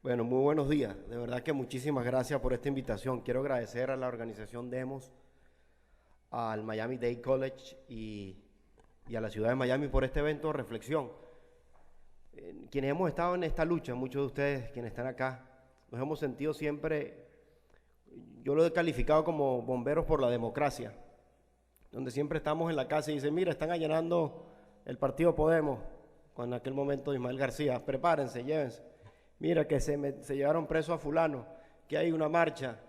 Bueno, muy buenos días. De verdad que muchísimas gracias por esta invitación. Quiero agradecer a la organización Demos, al Miami Dade College y a la ciudad de Miami por este evento de reflexión. Quienes hemos estado en esta lucha, muchos de ustedes quienes están acá, nos hemos sentido siempre, yo lo he calificado como bomberos por la democracia, donde siempre estamos en la casa y dicen, mira, están allanando el partido Podemos, con aquel momento Ismael García, prepárense, llévense. Mira que se llevaron preso a fulano, que hay una marcha.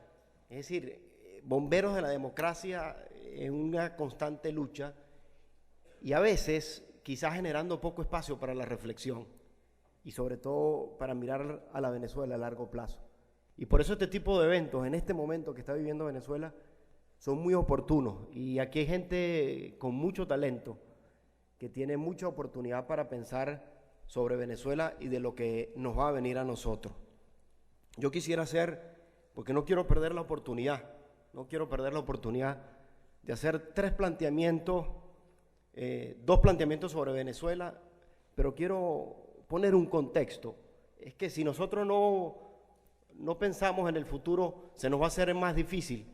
Es decir, bomberos de la democracia en una constante lucha y a veces quizás generando poco espacio para la reflexión y sobre todo para mirar a la Venezuela a largo plazo. Y por eso este tipo de eventos en este momento que está viviendo Venezuela son muy oportunos y aquí hay gente con mucho talento que tiene mucha oportunidad para pensar sobre Venezuela y de lo que nos va a venir a nosotros. Yo quisiera hacer, porque no quiero perder la oportunidad de hacer tres planteamientos, dos planteamientos sobre Venezuela, pero quiero poner un contexto. Es que si nosotros no pensamos en el futuro, se nos va a hacer más difícil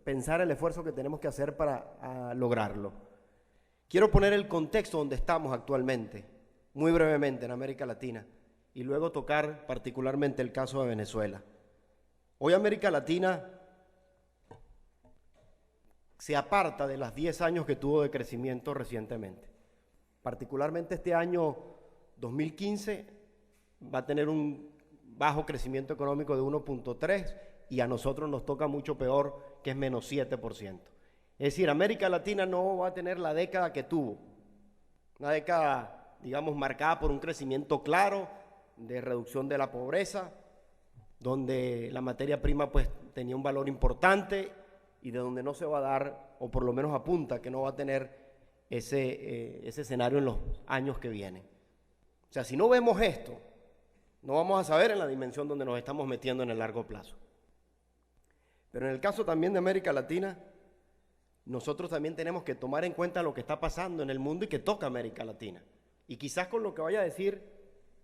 pensar el esfuerzo que tenemos que hacer para lograrlo. Quiero poner el contexto donde estamos actualmente, muy brevemente en América Latina, y luego tocar particularmente el caso de Venezuela. Hoy América Latina se aparta de los 10 años que tuvo de crecimiento recientemente. Particularmente este año 2015 va a tener un bajo crecimiento económico de 1.3 y a nosotros nos toca mucho peor, que es menos 7%. Es decir, América Latina no va a tener la década que tuvo, una década, digamos, marcada por un crecimiento claro de reducción de la pobreza, donde la materia prima pues tenía un valor importante y de donde no se va a dar, o por lo menos apunta que no va a tener ese escenario en los años que vienen. O sea, si no vemos esto, no vamos a saber en la dimensión donde nos estamos metiendo en el largo plazo. Pero en el caso también de América Latina, nosotros también tenemos que tomar en cuenta lo que está pasando en el mundo y que toca América Latina. Y quizás con lo que vaya a decir,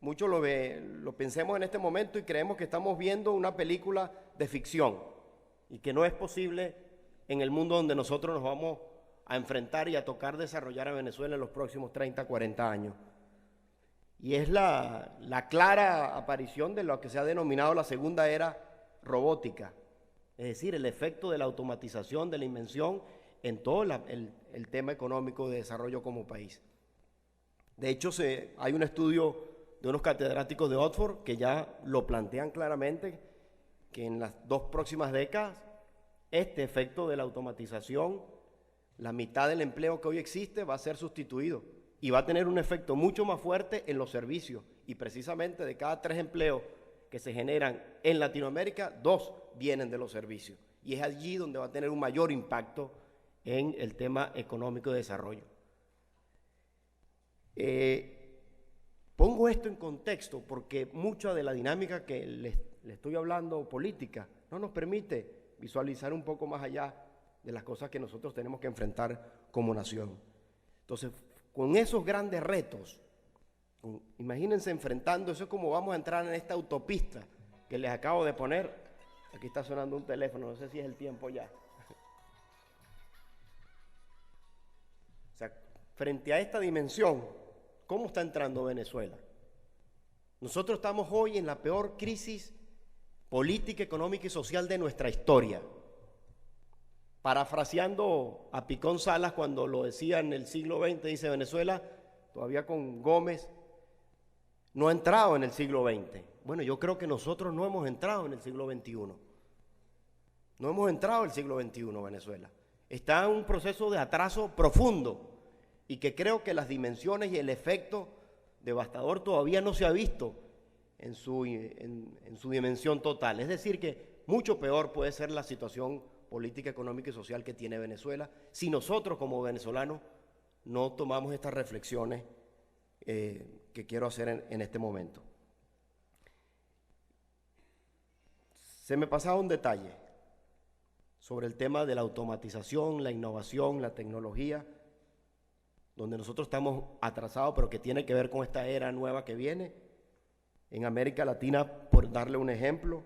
muchos lo pensemos en este momento y creemos que estamos viendo una película de ficción y que no es posible en el mundo donde nosotros nos vamos a enfrentar y a tocar desarrollar a Venezuela en los próximos 30, 40 años. Y es la clara aparición de lo que se ha denominado la segunda era robótica, es decir, el efecto de la automatización, de la invención en todo el tema económico de desarrollo como país. De hecho, hay un estudio de unos catedráticos de Oxford que ya lo plantean claramente, que en las 2 próximas décadas, este efecto de la automatización, la mitad del empleo que hoy existe va a ser sustituido y va a tener un efecto mucho más fuerte en los servicios. Y precisamente de cada 3 empleos que se generan en Latinoamérica, 2 vienen de los servicios. Y es allí donde va a tener un mayor impacto en el tema económico de desarrollo. Pongo esto en contexto porque mucha de la dinámica que le estoy hablando política no nos permite visualizar un poco más allá de las cosas que nosotros tenemos que enfrentar como nación. Entonces, con esos grandes retos, imagínense enfrentando, eso es como vamos a entrar en esta autopista que les acabo de poner. Aquí está sonando un teléfono, no sé si es el tiempo ya. O sea, frente a esta dimensión, ¿cómo está entrando Venezuela? Nosotros estamos hoy en la peor crisis política, económica y social de nuestra historia. Parafraseando a Picón Salas cuando lo decía en el siglo XX, dice Venezuela, todavía con Gómez, no ha entrado en el siglo XX. Bueno, yo creo que nosotros no hemos entrado en el siglo XXI. No hemos entrado en el siglo XXI, Venezuela. Está en un proceso de atraso profundo y que creo que las dimensiones y el efecto devastador todavía no se ha visto en su dimensión total. Es decir, que mucho peor puede ser la situación política, económica y social que tiene Venezuela si nosotros como venezolanos no tomamos estas reflexiones que quiero hacer en este momento. Se me pasaba un detalle sobre el tema de la automatización, la innovación, la tecnología, donde nosotros estamos atrasados, pero que tiene que ver con esta era nueva que viene. En América Latina, por darle un ejemplo,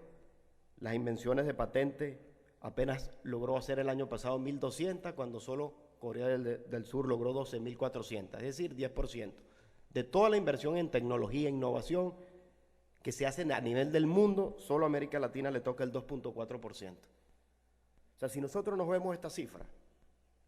las invenciones de patente apenas logró hacer el año pasado 1.200, cuando solo Corea del Sur logró 12.400, es decir, 10%. De toda la inversión en tecnología e innovación que se hace a nivel del mundo, solo a América Latina le toca el 2.4%. O sea, si nosotros nos vemos esta cifra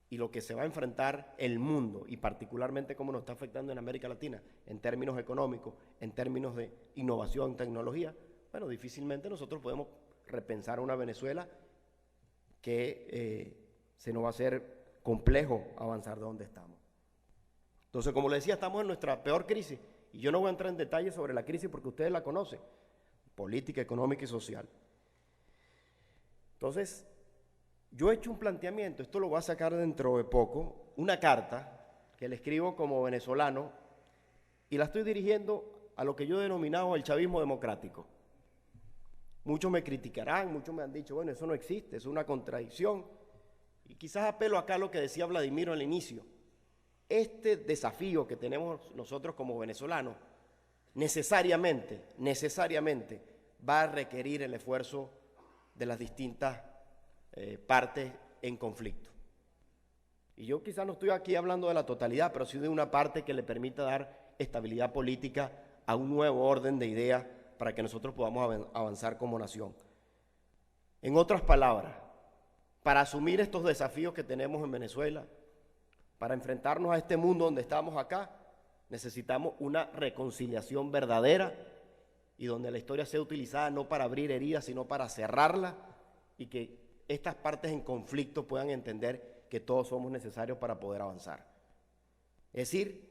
y lo que se va a enfrentar el mundo, y particularmente cómo nos está afectando en América Latina, en términos económicos, en términos de innovación, tecnología, bueno, difícilmente nosotros podemos repensar una Venezuela que se nos va a hacer complejo avanzar de donde estamos. Entonces, como les decía, estamos en nuestra peor crisis, y yo no voy a entrar en detalles sobre la crisis porque ustedes la conocen, política, económica y social. Entonces, yo he hecho un planteamiento, esto lo voy a sacar dentro de poco, una carta que le escribo como venezolano y la estoy dirigiendo a lo que yo he denominado el chavismo democrático. Muchos me criticarán, muchos me han dicho, bueno, eso no existe, es una contradicción. Y quizás apelo acá a lo que decía Vladimiro al inicio. Este desafío que tenemos nosotros como venezolanos necesariamente va a requerir el esfuerzo de las distintas partes en conflicto. Y yo quizás no estoy aquí hablando de la totalidad, pero sí de una parte que le permita dar estabilidad política a un nuevo orden de ideas para que nosotros podamos avanzar como nación. En otras palabras, para asumir estos desafíos que tenemos en Venezuela, para enfrentarnos a este mundo donde estamos acá, necesitamos una reconciliación verdadera y donde la historia sea utilizada no para abrir heridas, sino para cerrarlas, y que estas partes en conflicto puedan entender que todos somos necesarios para poder avanzar. Es decir,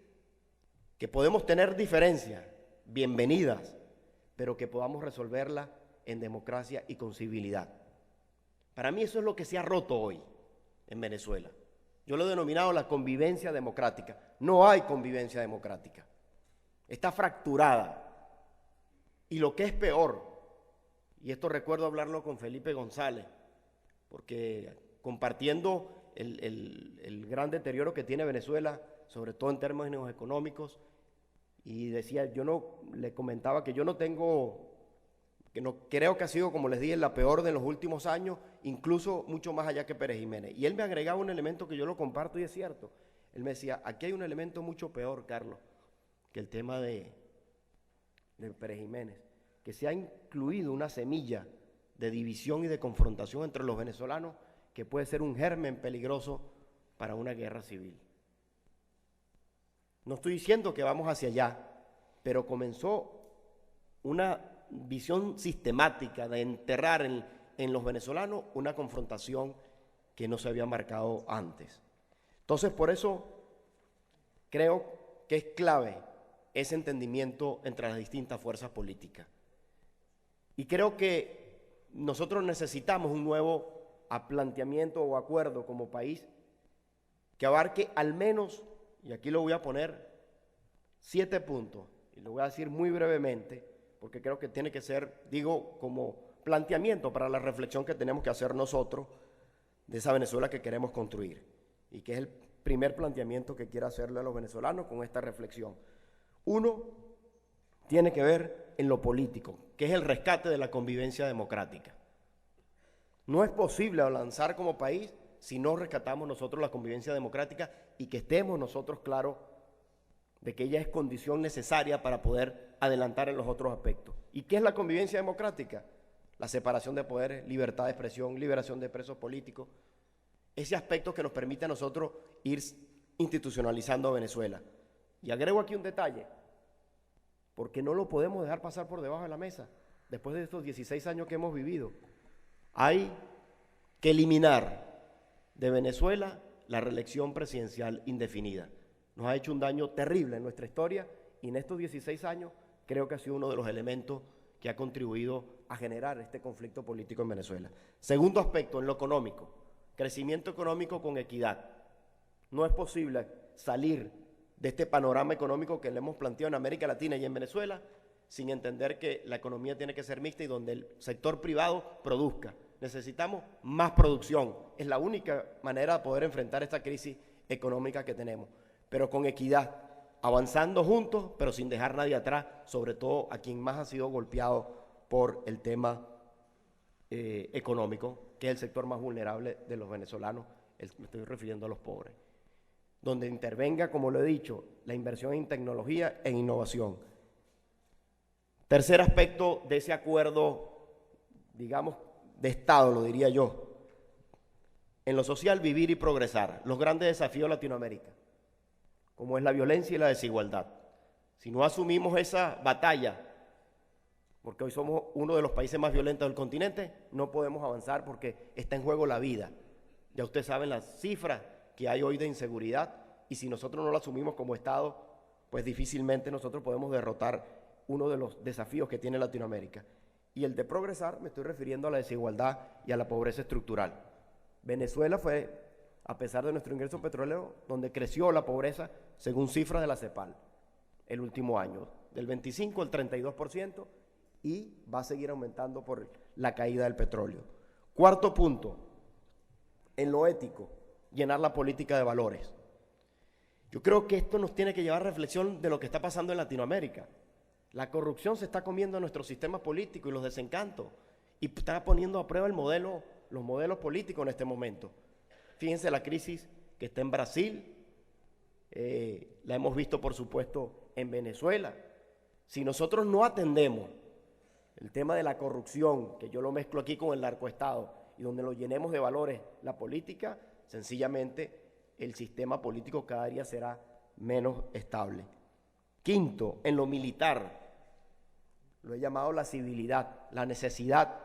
que podemos tener diferencias, bienvenidas, pero que podamos resolverlas en democracia y con civilidad. Para mí eso es lo que se ha roto hoy en Venezuela. Yo lo he denominado la convivencia democrática. No hay convivencia democrática. Está fracturada. Y lo que es peor, y esto recuerdo hablarlo con Felipe González, porque compartiendo el gran deterioro que tiene Venezuela, sobre todo en términos económicos, y decía, le comentaba que yo no tengo, que no creo que ha sido, como les dije, la peor de los últimos años, incluso mucho más allá que Pérez Jiménez. Y él me agregaba un elemento que yo lo comparto y es cierto. Él me decía, aquí hay un elemento mucho peor, Carlos, que el tema de Pérez Jiménez, que se ha incluido una semilla de división y de confrontación entre los venezolanos que puede ser un germen peligroso para una guerra civil. No estoy diciendo que vamos hacia allá, pero comenzó una visión sistemática de enterrar en los venezolanos una confrontación que no se había marcado antes. Entonces, por eso creo que es clave ese entendimiento entre las distintas fuerzas políticas. Y creo que nosotros necesitamos un nuevo planteamiento o acuerdo como país que abarque al menos, y aquí lo voy a poner, 7 puntos, y lo voy a decir muy brevemente, porque creo que tiene que ser, digo, como planteamiento para la reflexión que tenemos que hacer nosotros de esa Venezuela que queremos construir, y que es el primer planteamiento que quiero hacerle a los venezolanos con esta reflexión. Uno tiene que ver en lo político, que es el rescate de la convivencia democrática. No es posible avanzar como país si no rescatamos nosotros la convivencia democrática y que estemos nosotros claros de que ella es condición necesaria para poder adelantar en los otros aspectos. ¿Y qué es la convivencia democrática? La separación de poderes, libertad de expresión, liberación de presos políticos, ese aspecto que nos permite a nosotros ir institucionalizando a Venezuela. Y agrego aquí un detalle, porque no lo podemos dejar pasar por debajo de la mesa, después de estos 16 años que hemos vivido. Hay que eliminar de Venezuela la reelección presidencial indefinida. Nos ha hecho un daño terrible en nuestra historia y en estos 16 años creo que ha sido uno de los elementos que ha contribuido a generar este conflicto político en Venezuela. Segundo aspecto, en lo económico, crecimiento económico con equidad. No es posible salir de este panorama económico que le hemos planteado en América Latina y en Venezuela sin entender que la economía tiene que ser mixta y donde el sector privado produzca. Necesitamos más producción. Es la única manera de poder enfrentar esta crisis económica que tenemos, pero con equidad, avanzando juntos, pero sin dejar nadie atrás, sobre todo a quien más ha sido golpeado por el tema económico, que es el sector más vulnerable de los venezolanos, me estoy refiriendo a los pobres. Donde intervenga, como lo he dicho, la inversión en tecnología e innovación. Tercer aspecto de ese acuerdo, digamos, de Estado, lo diría yo. En lo social, vivir y progresar. Los grandes desafíos de Latinoamérica, como es la violencia y la desigualdad. Si no asumimos esa batalla, porque hoy somos uno de los países más violentos del continente, no podemos avanzar porque está en juego la vida. Ya ustedes saben las cifras que hay hoy de inseguridad, y si nosotros no lo asumimos como Estado, pues difícilmente nosotros podemos derrotar uno de los desafíos que tiene Latinoamérica. Y el de progresar, me estoy refiriendo a la desigualdad y a la pobreza estructural. Venezuela fue, a pesar de nuestro ingreso petrolero, donde creció la pobreza, según cifras de la CEPAL, el último año, del 25 al 32%, y va a seguir aumentando por la caída del petróleo. Cuarto punto, en lo ético, llenar la política de valores. Yo creo que esto nos tiene que llevar a reflexión de lo que está pasando en Latinoamérica. La corrupción se está comiendo a nuestro sistema político y los desencantos, y está poniendo a prueba los modelos políticos en este momento. Fíjense la crisis que está en Brasil, la hemos visto por supuesto en Venezuela. Si nosotros no atendemos el tema de la corrupción, que yo lo mezclo aquí con el narcoestado, y donde lo llenemos de valores la política, sencillamente el sistema político cada día será menos estable. Quinto, en lo militar, lo he llamado la civilidad, la necesidad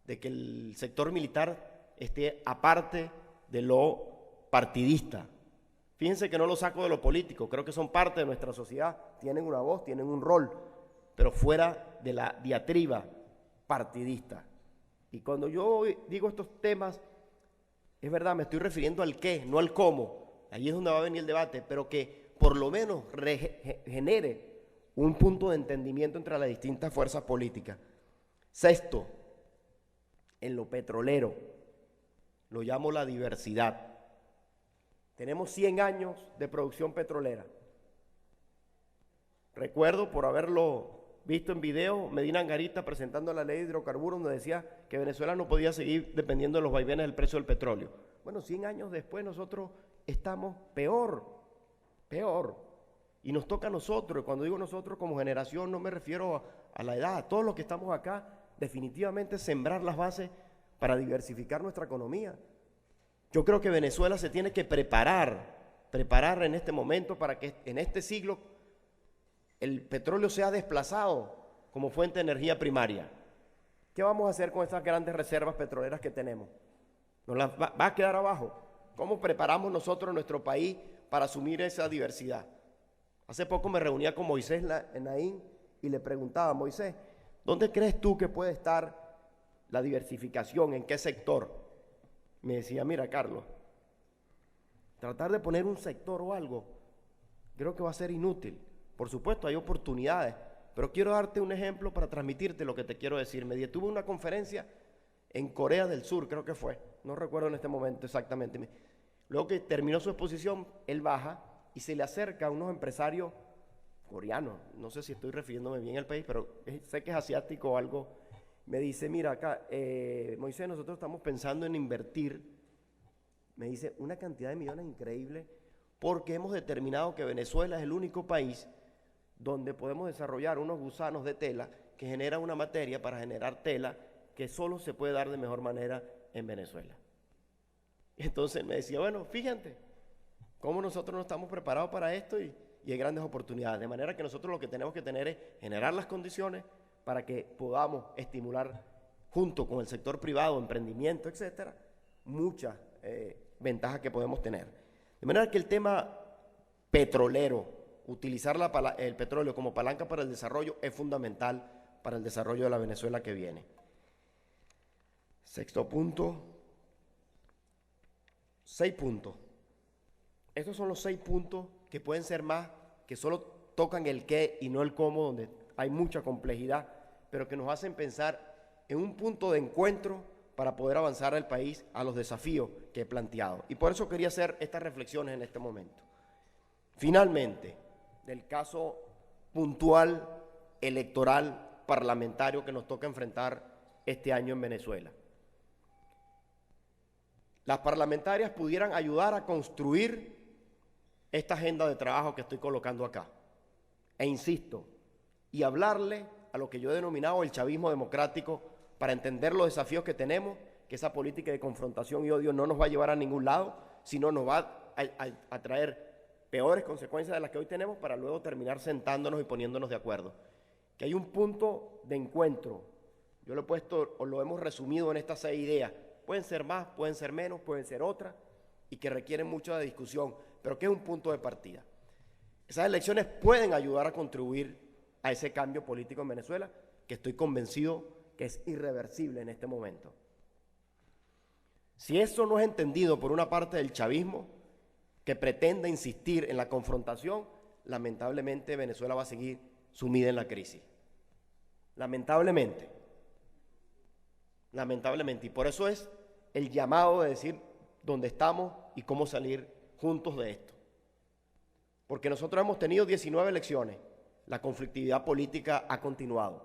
de que el sector militar esté aparte de lo partidista. Fíjense que no lo saco de lo político, creo que son parte de nuestra sociedad, tienen una voz, tienen un rol, pero fuera de la diatriba partidista. Y cuando yo digo estos temas, es verdad, me estoy refiriendo al qué, no al cómo. Allí es donde va a venir el debate, pero que por lo menos genere un punto de entendimiento entre las distintas fuerzas políticas. Sexto, en lo petrolero, lo llamo la diversidad. Tenemos 100 años de producción petrolera. Recuerdo, por haberlo visto en video, Medina Angarita presentando la ley de hidrocarburos, donde decía que Venezuela no podía seguir dependiendo de los vaivenes del precio del petróleo. Bueno, 100 años después nosotros estamos peor. Y nos toca a nosotros, y cuando digo nosotros como generación no me refiero a la edad, a todos los que estamos acá, definitivamente sembrar las bases para diversificar nuestra economía. Yo creo que Venezuela se tiene que preparar en este momento para que en este siglo el petróleo sea desplazado como fuente de energía primaria. ¿Qué vamos a hacer con estas grandes reservas petroleras que tenemos? ¿Nos las va a quedar abajo? ¿Cómo preparamos nosotros nuestro país para asumir esa diversidad? Hace poco me reunía con Moisés Naín y le preguntaba: Moisés, ¿dónde crees tú que puede estar la diversificación? ¿En qué sector? Me decía: mira, Carlos, tratar de poner un sector o algo, creo que va a ser inútil. Por supuesto, hay oportunidades, pero quiero darte un ejemplo para transmitirte lo que te quiero decir. Me detuve en una conferencia en Corea del Sur, creo que fue, no recuerdo en este momento exactamente. Luego que terminó su exposición, él baja y se le acerca a unos empresarios coreanos, no sé si estoy refiriéndome bien al país, pero sé que es asiático o algo. Me dice: mira, acá, Moisés, nosotros estamos pensando en invertir, me dice, una cantidad de millones increíble, porque hemos determinado que Venezuela es el único país donde podemos desarrollar unos gusanos de tela que generan una materia para generar tela que solo se puede dar de mejor manera en Venezuela. Entonces me decía: bueno, fíjate cómo nosotros no estamos preparados para esto y hay grandes oportunidades. De manera que nosotros lo que tenemos que tener es generar las condiciones para que podamos estimular, junto con el sector privado, emprendimiento, etcétera, muchas ventajas que podemos tener. De manera que el tema petrolero, utilizar el petróleo como palanca para el desarrollo, es fundamental para el desarrollo de la Venezuela que viene. Sexto punto, 6 puntos. Estos son los 6 puntos que pueden ser más, que solo tocan el qué y no el cómo, donde hay mucha complejidad, pero que nos hacen pensar en un punto de encuentro para poder avanzar al país a los desafíos que he planteado. Y por eso quería hacer estas reflexiones en este momento. Finalmente, del caso puntual electoral parlamentario que nos toca enfrentar este año en Venezuela. Las parlamentarias pudieran ayudar a construir esta agenda de trabajo que estoy colocando acá. E insisto, y hablarle a lo que yo he denominado el chavismo democrático para entender los desafíos que tenemos, que esa política de confrontación y odio no nos va a llevar a ningún lado, sino nos va a traer peores consecuencias de las que hoy tenemos para luego terminar sentándonos y poniéndonos de acuerdo. Que hay un punto de encuentro, yo lo he puesto o lo hemos resumido en estas 6 ideas, pueden ser más, pueden ser menos, pueden ser otras, y que requieren mucha discusión, pero que es un punto de partida. Esas elecciones pueden ayudar a contribuir a ese cambio político en Venezuela, que estoy convencido que es irreversible en este momento. Si eso no es entendido por una parte del chavismo, que pretenda insistir en la confrontación, lamentablemente Venezuela va a seguir sumida en la crisis. Lamentablemente. Lamentablemente. Y por eso es el llamado de decir dónde estamos y cómo salir juntos de esto. Porque nosotros hemos tenido 19 elecciones. La conflictividad política ha continuado.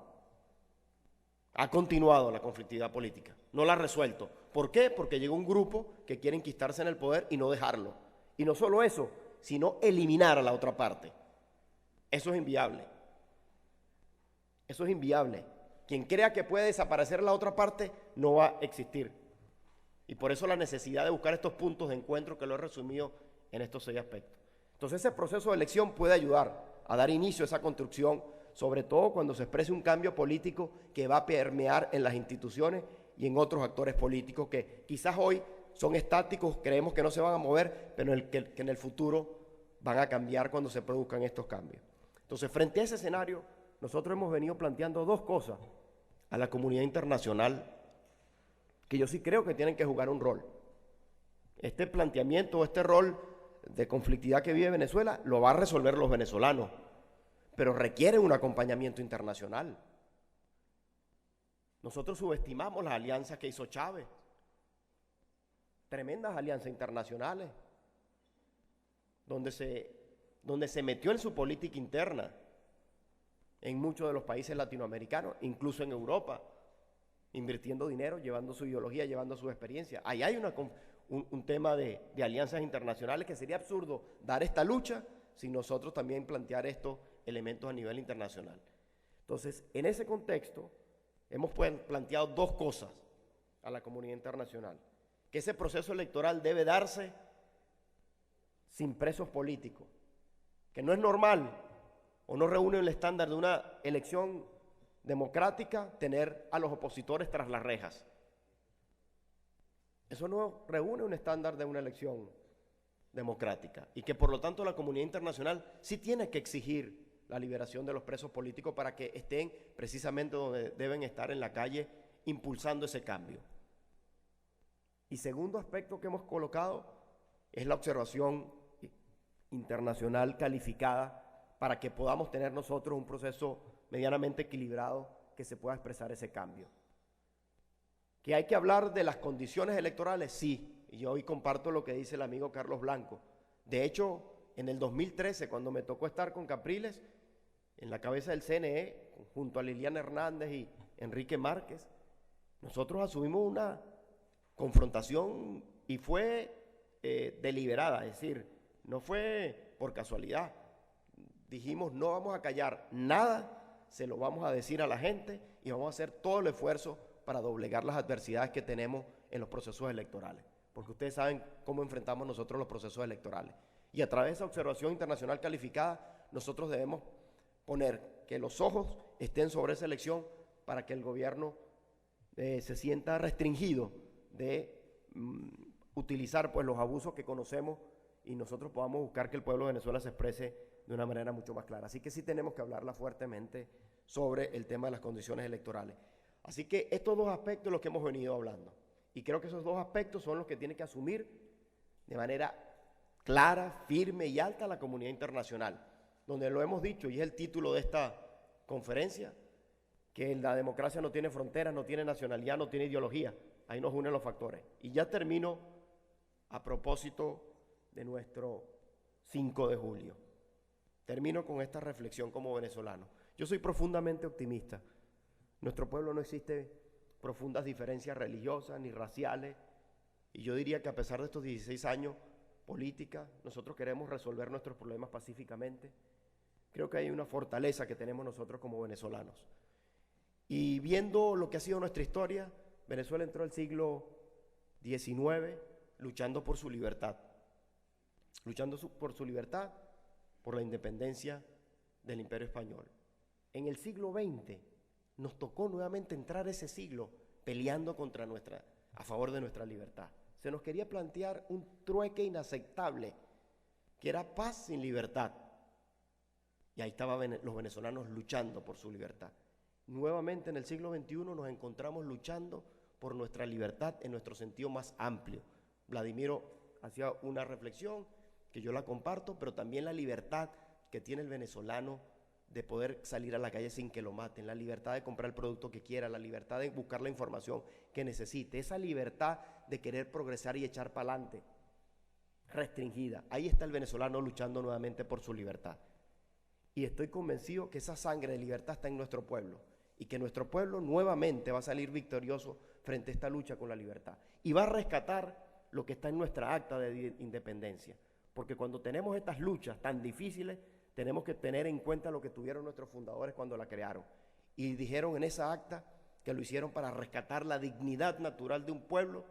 Ha continuado la conflictividad política. No la ha resuelto. ¿Por qué? Porque llegó un grupo que quiere enquistarse en el poder y no dejarlo. Y no solo eso, sino eliminar a la otra parte. Eso es inviable. Eso es inviable. Quien crea que puede desaparecer la otra parte no va a existir. Y por eso la necesidad de buscar estos puntos de encuentro que lo he resumido en estos 6 aspectos. Entonces ese proceso de elección puede ayudar a dar inicio a esa construcción, sobre todo cuando se exprese un cambio político que va a permear en las instituciones y en otros actores políticos que quizás hoy son estáticos, creemos que no se van a mover, pero que en el futuro van a cambiar cuando se produzcan estos cambios. Entonces, frente a ese escenario, nosotros hemos venido planteando 2 cosas a la comunidad internacional que yo sí creo que tienen que jugar un rol. Este planteamiento, este rol de conflictividad que vive Venezuela, lo va a resolver los venezolanos, pero requiere un acompañamiento internacional. Nosotros subestimamos las alianzas que hizo Chávez, tremendas alianzas internacionales, donde se metió en su política interna, en muchos de los países latinoamericanos, incluso en Europa, invirtiendo dinero, llevando su ideología, llevando su experiencia. Ahí hay un tema de alianzas internacionales que sería absurdo dar esta lucha sin nosotros también plantear estos elementos a nivel internacional. Entonces, en ese contexto, hemos planteado 2 cosas a la comunidad internacional. Que ese proceso electoral debe darse sin presos políticos, que no es normal o no reúne el estándar de una elección democrática tener a los opositores tras las rejas. Eso no reúne un estándar de una elección democrática y que por lo tanto la comunidad internacional sí tiene que exigir la liberación de los presos políticos para que estén precisamente donde deben estar, en la calle, impulsando ese cambio. Y segundo aspecto que hemos colocado es la observación internacional calificada para que podamos tener nosotros un proceso medianamente equilibrado que se pueda expresar ese cambio. ¿Que hay que hablar de las condiciones electorales? Sí, y yo hoy comparto lo que dice el amigo Carlos Blanco. De hecho, en el 2013, cuando me tocó estar con Capriles, en la cabeza del CNE, junto a Liliana Hernández y Enrique Márquez, nosotros asumimos una confrontación y fue deliberada, es decir, no fue por casualidad. Dijimos, no vamos a callar nada, se lo vamos a decir a la gente y vamos a hacer todo el esfuerzo para doblegar las adversidades que tenemos en los procesos electorales, porque ustedes saben cómo enfrentamos nosotros los procesos electorales. Y a través de esa observación internacional calificada, nosotros debemos poner que los ojos estén sobre esa elección para que el gobierno se sienta restringido de utilizar pues los abusos que conocemos y nosotros podamos buscar que el pueblo de Venezuela se exprese de una manera mucho más clara. Así que sí tenemos que hablarla fuertemente sobre el tema de las condiciones electorales. Así que estos 2 aspectos son los que hemos venido hablando. Y creo que esos 2 aspectos son los que tiene que asumir de manera clara, firme y alta la comunidad internacional, donde lo hemos dicho, y es el título de esta conferencia, que la democracia no tiene fronteras, no tiene nacionalidad, no tiene ideología. Ahí nos unen los factores. Y ya termino a propósito de nuestro 5 de julio. Termino con esta reflexión como venezolano. Yo soy profundamente optimista. En nuestro pueblo no existen profundas diferencias religiosas ni raciales, y yo diría que a pesar de estos 16 años política, nosotros queremos resolver nuestros problemas pacíficamente. Creo que hay una fortaleza que tenemos nosotros como venezolanos. Y viendo lo que ha sido nuestra historia, Venezuela entró al siglo XIX luchando por su libertad, por su libertad, por la independencia del Imperio Español. En el siglo XX nos tocó nuevamente entrar ese siglo peleando a favor de nuestra libertad. Se nos quería plantear un trueque inaceptable, que era paz sin libertad. Y ahí estaban los venezolanos luchando por su libertad. Nuevamente en el siglo XXI nos encontramos luchando por nuestra libertad en nuestro sentido más amplio. Vladimiro hacía una reflexión que yo la comparto, pero también la libertad que tiene el venezolano de poder salir a la calle sin que lo maten, la libertad de comprar el producto que quiera, la libertad de buscar la información que necesite, esa libertad de querer progresar y echar para adelante, restringida. Ahí está el venezolano luchando nuevamente por su libertad. Y estoy convencido que esa sangre de libertad está en nuestro pueblo y que nuestro pueblo nuevamente va a salir victorioso frente a esta lucha con la libertad y va a rescatar lo que está en nuestra acta de independencia. Porque cuando tenemos estas luchas tan difíciles, tenemos que tener en cuenta lo que tuvieron nuestros fundadores cuando la crearon. Y dijeron en esa acta que lo hicieron para rescatar la dignidad natural de un pueblo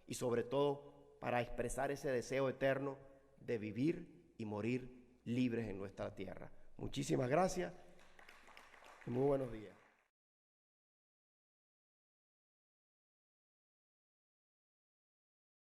y sobre todo para expresar ese deseo eterno de vivir y morir libres en nuestra tierra. Muchísimas gracias y muy buenos días.